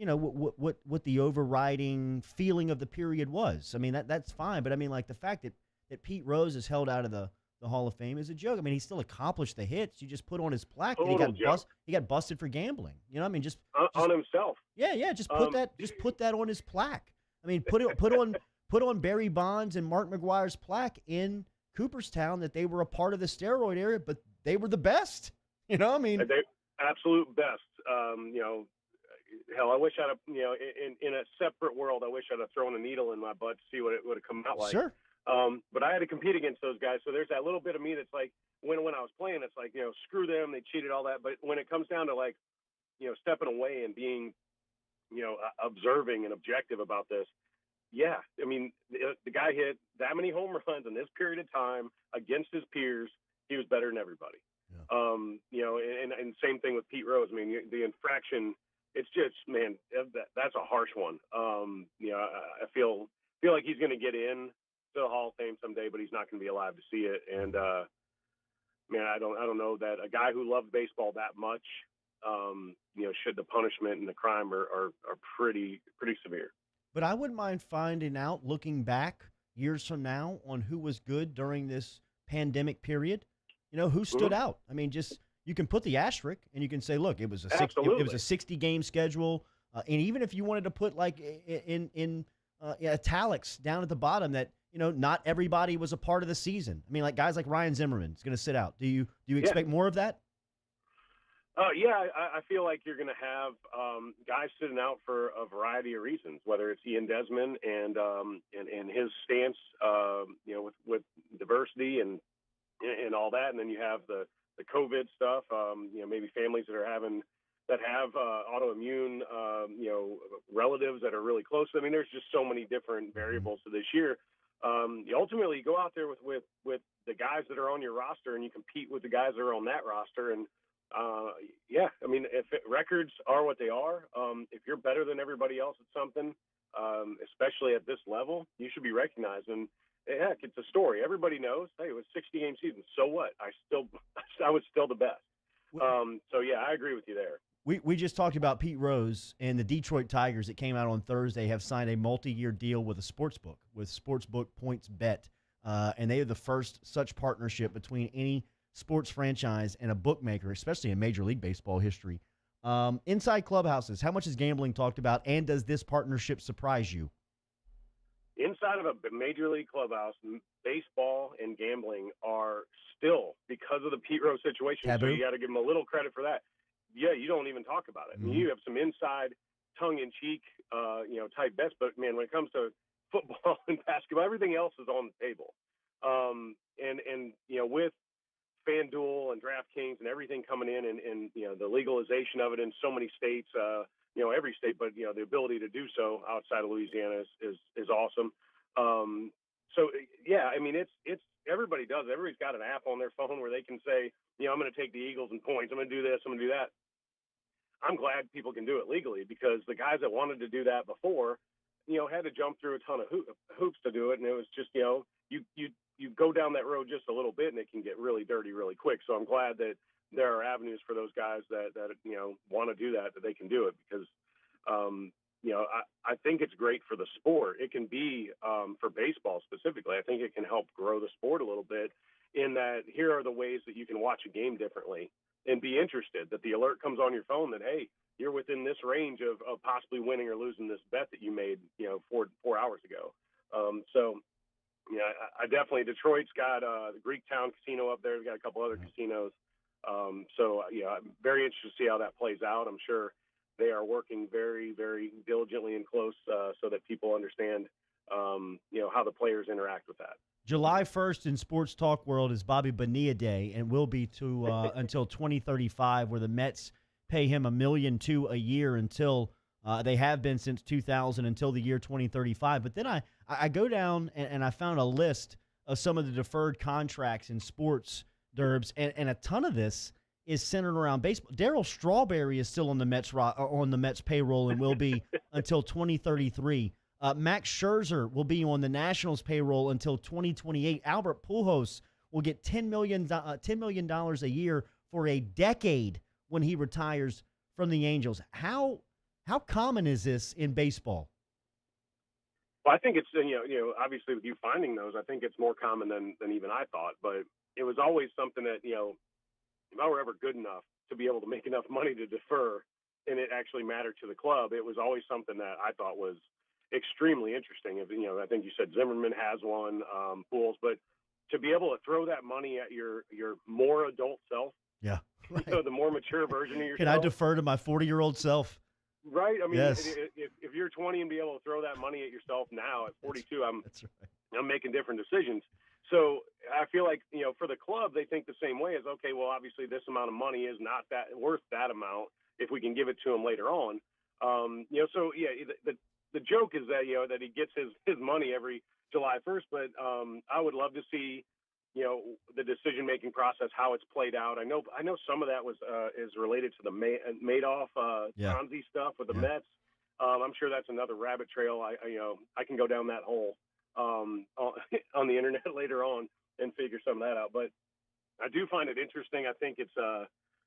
C: what the overriding feeling of the period was. I mean, that's fine, but I mean, like the fact that Pete Rose is held out of the the Hall of Fame is a joke. I mean, he still accomplished the hits. You just put on his plaque that
Y: Total joke.
C: he got busted for gambling. You know, I mean, just
Y: on himself.
C: Yeah, just put that on his plaque. I mean, put on Barry Bonds and Mark McGuire's plaque in Cooperstown that they were a part of the steroid era, but they were the best. You know, I mean,
Y: they absolute best. Hell, I wish I'd have, in a separate world, I wish I'd have thrown a needle in my butt to see what it would have come out like.
C: Sure.
Y: But I had to compete against those guys, so there's that little bit of me that's like, when I was playing, it's like, screw them, they cheated, all that. But when it comes down to like, stepping away and being, observing and objective about this, yeah, I mean, the guy hit that many home runs in this period of time against his peers. He was better than everybody. Yeah. And same thing with Pete Rose. I mean, the infraction, it's just, man, that's a harsh one. I feel like he's going to get in to the Hall of Fame someday, but he's not going to be alive to see it. And man, I don't know that a guy who loved baseball that much, should the punishment and the crime are pretty severe.
C: But I wouldn't mind finding out, looking back years from now, on who was good during this pandemic period. Who stood out. I mean, just you can put the asterisk and you can say, look, it was a 60 game schedule, and even if you wanted to put like in italics down at the bottom that not everybody was a part of the season. I mean, like guys like Ryan Zimmerman is going to sit out. Do you expect more of that?
Y: Yeah, I feel like you're going to have guys sitting out for a variety of reasons, whether it's Ian Desmond and his stance, with diversity and all that, and then you have the COVID stuff. Maybe families that have autoimmune, relatives that are really close. I mean, there's just so many different variables to this year. Ultimately, you go out there with the guys that are on your roster, and you compete with the guys that are on that roster. And I mean, if records are what they are, if you're better than everybody else at something, especially at this level, you should be recognized. And heck, it's a story. Everybody knows, hey, it was a 60-game season. So what? I was still the best. So yeah, I agree with you there.
C: We just talked about Pete Rose, and the Detroit Tigers that came out on Thursday have signed a multi-year deal with a sportsbook, with Sportsbook Points Bet, and they are the first such partnership between any sports franchise and a bookmaker, especially in Major League Baseball history. Inside clubhouses, how much is gambling talked about, and does this partnership surprise you?
Y: Inside of a Major League clubhouse, baseball and gambling are still, because of the Pete Rose situation,
C: taboo.
Y: So you got to give them a little credit for that. Yeah, you don't even talk about it. I mean, you have some inside, tongue-in-cheek, type bets, but man, when it comes to football and basketball, everything else is on the table. And with FanDuel and DraftKings and everything coming in, and the legalization of it in so many states, every state, but the ability to do so outside of Louisiana is awesome. So yeah, I mean, it's everybody does. Everybody's got an app on their phone where they can say, I'm going to take the Eagles in points. I'm going to do this. I'm going to do that. I'm glad people can do it legally, because the guys that wanted to do that before, had to jump through a ton of hoops to do it. And it was just, you go down that road just a little bit and it can get really dirty really quick. So I'm glad that there are avenues for those guys that want to do that they can do it, because, I think it's great for the sport. It can be, for baseball specifically, I think it can help grow the sport a little bit, in that here are the ways that you can watch a game differently and be interested, that the alert comes on your phone that, hey, you're within this range of possibly winning or losing this bet that you made, 4 hours ago. I definitely, Detroit's got the Greektown Casino up there. They've got a couple other casinos. I'm very interested to see how that plays out. I'm sure they are working very, very diligently and close so that people understand, how the players interact with that.
C: July 1st in sports talk world is Bobby Bonilla Day, and will be to until 2035, where the Mets pay him $1.2 million a year until they have been since 2000 until the year 2035. But then I go down and I found a list of some of the deferred contracts in sports, Derbs, and a ton of this is centered around baseball. Darryl Strawberry is still on the Mets payroll and will be until 2033. Max Scherzer will be on the Nationals payroll until 2028. Albert Pujols will get $10 million a year for a decade when he retires from the Angels. How common is this in baseball?
Y: Well, I think it's, obviously with you finding those, I think it's more common than even I thought. But, it was always something that, you know, if I were ever good enough to be able to make enough money to defer and it actually mattered to the club, it was always something that I thought was extremely interesting. If, you know, I think you said Zimmerman has one, Pools, but to be able to throw that money at your more adult self,
C: Yeah. Right.
Y: you know, the more mature version of yourself.
C: Can I defer to my 40-year-old self?
Y: Right. I mean,
C: Yes.
Y: if you're 20 and be able to throw that money at yourself now at 42,
C: That's right.
Y: I'm making different decisions. So I feel like, you know, for the club, they think the same way as, okay, well, obviously this amount of money is not that worth that amount if we can give it to him later on. You know, so yeah, the joke is that, you know, that he gets his money every July 1st, but I would love to see, you know, the decision-making process, how it's played out. I know some of that is related to the Madoff Ponzi stuff with the Mets. I'm sure that's another rabbit trail. I can go down that hole on the internet later on and figure some of that out. But I do find it interesting. I think it's,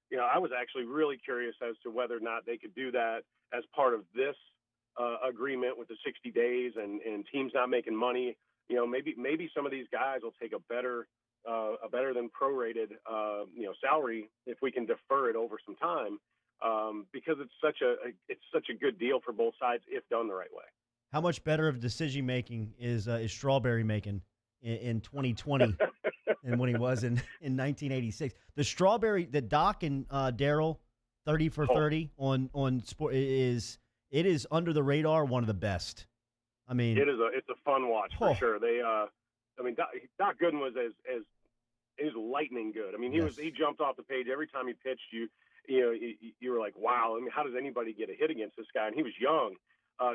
Y: you know, I was actually really curious as to whether or not they could do that as part of this agreement with the 60 days and teams not making money. You know, maybe some of these guys will take a better than prorated, you know, salary if we can defer it over some time, because it's such a good deal for both sides if done the right way.
C: How much better of decision making is Strawberry making in 2020 than when he was in 1986? The Doc and Daryl 30 for 30 on sport is under the radar, one of the best. I mean,
Y: it's a fun watch for sure. They I mean, Doc Gooden was as lightning good. I mean, he jumped off the page every time he pitched. You were like, wow. I mean, how does anybody get a hit against this guy? And he was young.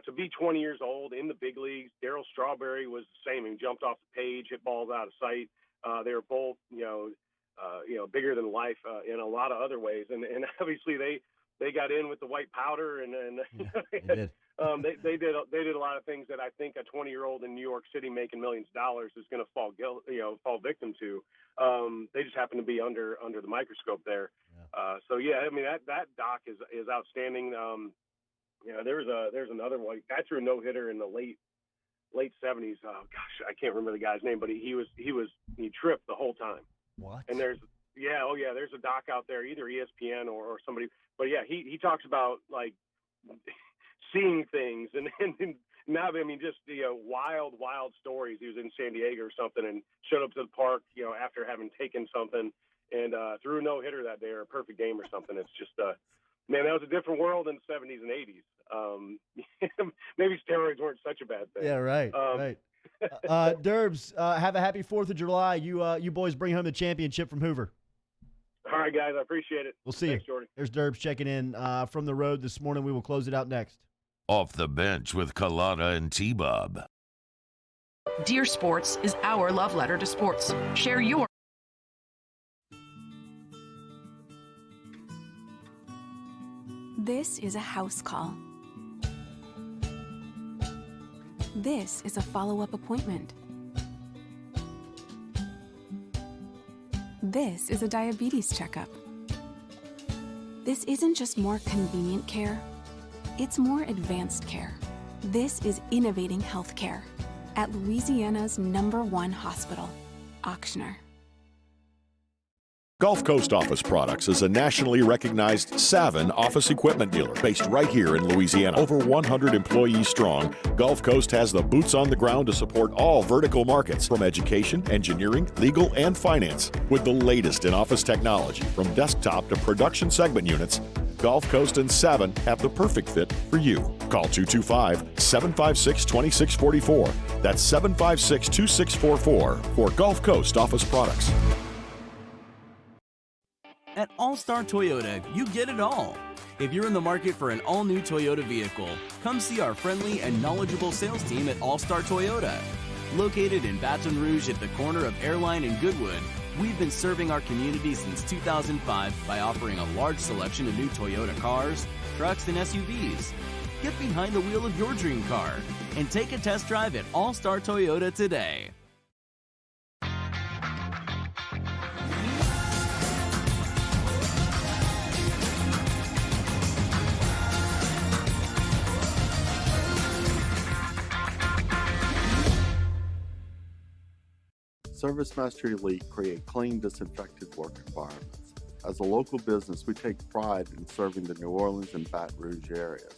Y: To be 20 years old in the big leagues, Daryl Strawberry was the same. He jumped off the page, hit balls out of sight. They were both, bigger than life in a lot of other ways. And obviously they got in with the white powder and they did a lot of things that I think a 20-year-old in New York City making millions of dollars is going to fall victim to. They just happen to be under the microscope there. Yeah. So yeah, I mean that Doc is outstanding. There's another one. Guy threw a no-hitter in the late 70s. Oh gosh, I can't remember the guy's name, but he tripped the whole time.
C: What?
Y: And there's a doc out there, either ESPN or somebody. But yeah, he talks about like seeing things and now, I mean, just, wild stories. He was in San Diego or something and showed up to the park, after having taken something and threw a no-hitter that day or a perfect game or something. It's just, man, that was a different world in the 70s and 80s. Maybe steroids weren't such a bad thing.
C: Yeah, right, right. Derbs, have a happy 4th of July. You boys bring home the championship from Hoover.
Y: All right, guys. I appreciate it.
C: We'll see
Y: Thanks,
C: you.
Y: Jordy.
C: There's Derbs checking in from the road this morning. We will close it out next.
B: Off the Bench with Kalata and T-Bob.
D: Dear Sports is our love letter to sports. Share your...
E: This is a house call. This is a follow-up appointment. This is a diabetes checkup. This isn't just more convenient care, it's more advanced care. This is innovating healthcare at Louisiana's #1 hospital, Ochsner.
L: Gulf Coast Office Products is a nationally recognized Savin office equipment dealer based right here in Louisiana. Over 100 employees strong, Gulf Coast has the boots on the ground to support all vertical markets from education, engineering, legal, and finance. With the latest in office technology from desktop to production segment units, Gulf Coast and Savin have the perfect fit for you. Call 225-756-2644. That's 756-2644 for Gulf Coast Office Products.
K: At All-Star Toyota, you get it all. If you're in the market for an all-new Toyota vehicle, come see our friendly and knowledgeable sales team at All-Star Toyota. Located in Baton Rouge at the corner of Airline and Goodwood, we've been serving our community since 2005 by offering a large selection of new Toyota cars, trucks, and SUVs. Get behind the wheel of your dream car and take a test drive at All-Star Toyota today.
A: Service Master Elite create clean, disinfected work environments. As a local business, we take pride in serving the New Orleans and Baton Rouge areas.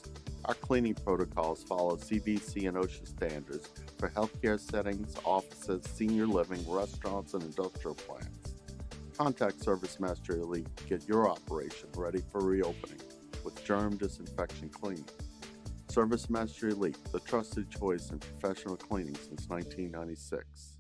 A: Our cleaning protocols follow CDC and OSHA standards for healthcare settings, offices, senior living, restaurants, and industrial plants. Contact Service Master Elite to get your operation ready for reopening with germ disinfection cleaning. Service Master Elite, the trusted choice in professional cleaning since 1996.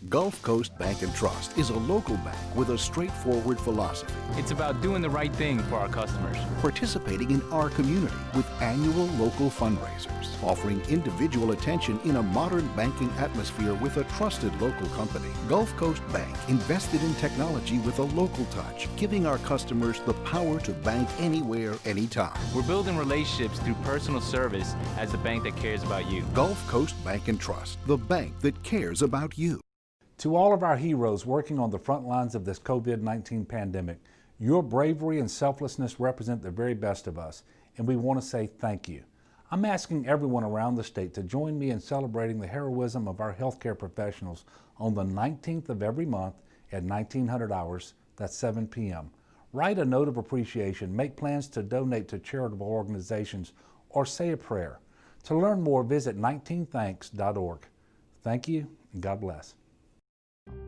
P: Gulf Coast Bank and Trust is a local bank with a straightforward philosophy.
Q: It's about doing the right thing for our customers.
P: Participating in our community with annual local fundraisers. Offering individual attention in a modern banking atmosphere with a trusted local company. Gulf Coast Bank invested in technology with a local touch, giving our customers the power to bank anywhere, anytime.
Q: We're building relationships through personal service as a bank that cares about you.
P: Gulf Coast Bank and Trust, the bank that cares about you.
V: To all of our heroes working on the front lines of this COVID-19 pandemic, your bravery and selflessness represent the very best of us, and we want to say thank you. I'm asking everyone around the state to join me in celebrating the heroism of our healthcare professionals on the 19th of every month at 1900 hours, that's 7 p.m. Write a note of appreciation, make plans to donate to charitable organizations, or say a prayer. To learn more, visit 19thanks.org. Thank you, and God bless.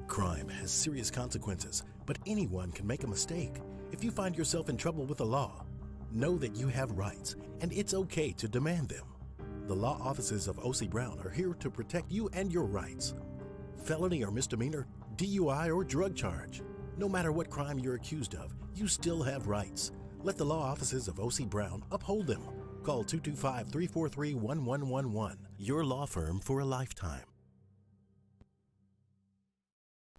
F: Crime has serious consequences, but anyone can make a mistake. If you find yourself in trouble with the law, know that you have rights, and it's okay to demand them. The law offices of O.C. Brown are here to protect you and your rights. Felony or misdemeanor, DUI or drug charge. No matter what crime you're accused of, you still have rights. Let the law offices of O.C. Brown uphold them. Call 225-343-1111. Your law firm for a lifetime.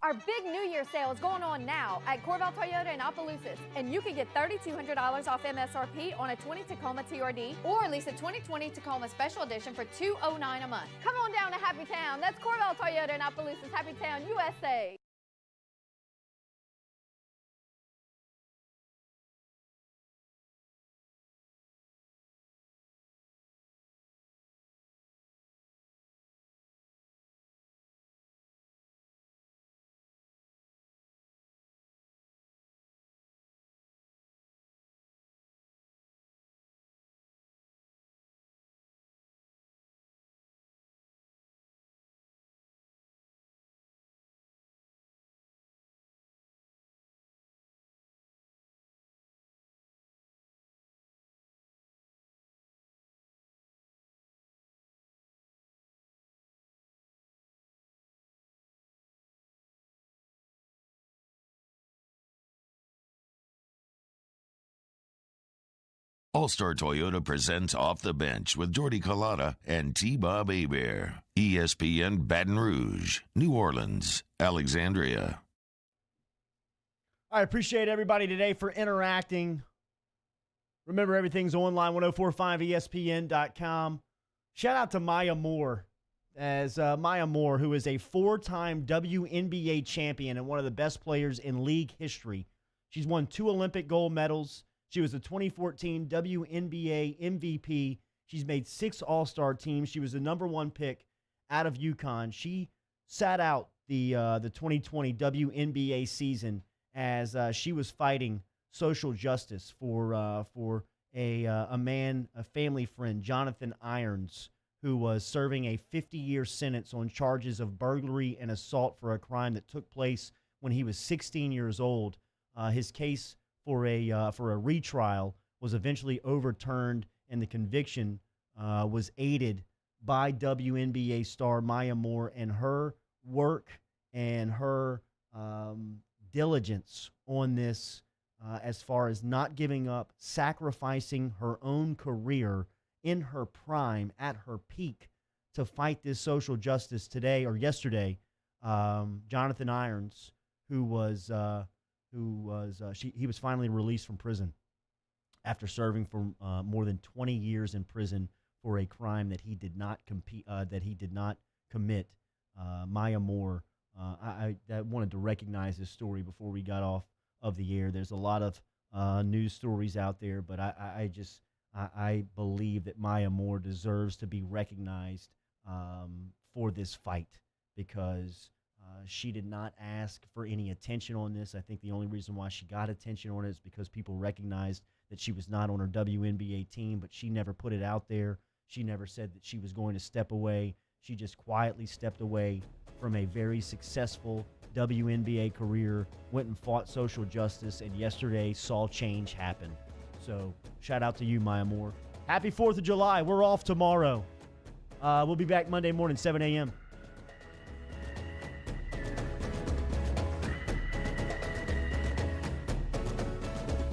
G: Our big New Year sale is going on now at Corval Toyota in Opelousas, and you can get $3,200 off MSRP on a 20 Tacoma TRD or lease a 2020 Tacoma Special Edition for $209 a month. Come on down to Happy Town. That's Corval Toyota in Opelousas, Happy Town, USA.
B: All-Star Toyota presents Off the Bench with Jordy Collada and T-Bob Hebert. ESPN Baton Rouge, New Orleans, Alexandria.
C: I appreciate everybody today for interacting. Remember, everything's online, 1045ESPN.com. Shout out to Maya Moore, as Maya Moore, who is a four-time WNBA champion and one of the best players in league history. She's won 2 Olympic gold medals. She was the 2014 WNBA MVP. She's made 6 All-Star teams. She was the #1 pick out of UConn. She sat out the 2020 WNBA season as she was fighting social justice for a family friend, Jonathan Irons, who was serving a 50-year sentence on charges of burglary and assault for a crime that took place when he was 16 years old. His case for a retrial was eventually overturned, and the conviction was aided by WNBA star Maya Moore and her work and her diligence on this, as far as not giving up, sacrificing her own career in her prime, at her peak, to fight this social justice today or yesterday. Jonathan Irons, he was finally released from prison after serving for more than 20 years in prison for a crime that he did not commit. Maya Moore, I wanted to recognize this story before we got off of the air. There's a lot of news stories out there, but I believe that Maya Moore deserves to be recognized for this fight because she did not ask for any attention on this. I think the only reason why she got attention on it is because people recognized that she was not on her WNBA team, but she never put it out there. She never said that she was going to step away. She just quietly stepped away from a very successful WNBA career, went and fought social justice, and yesterday saw change happen. So shout out to you, Maya Moore. Happy 4th of July. We're off tomorrow. We'll be back Monday morning, 7 a.m.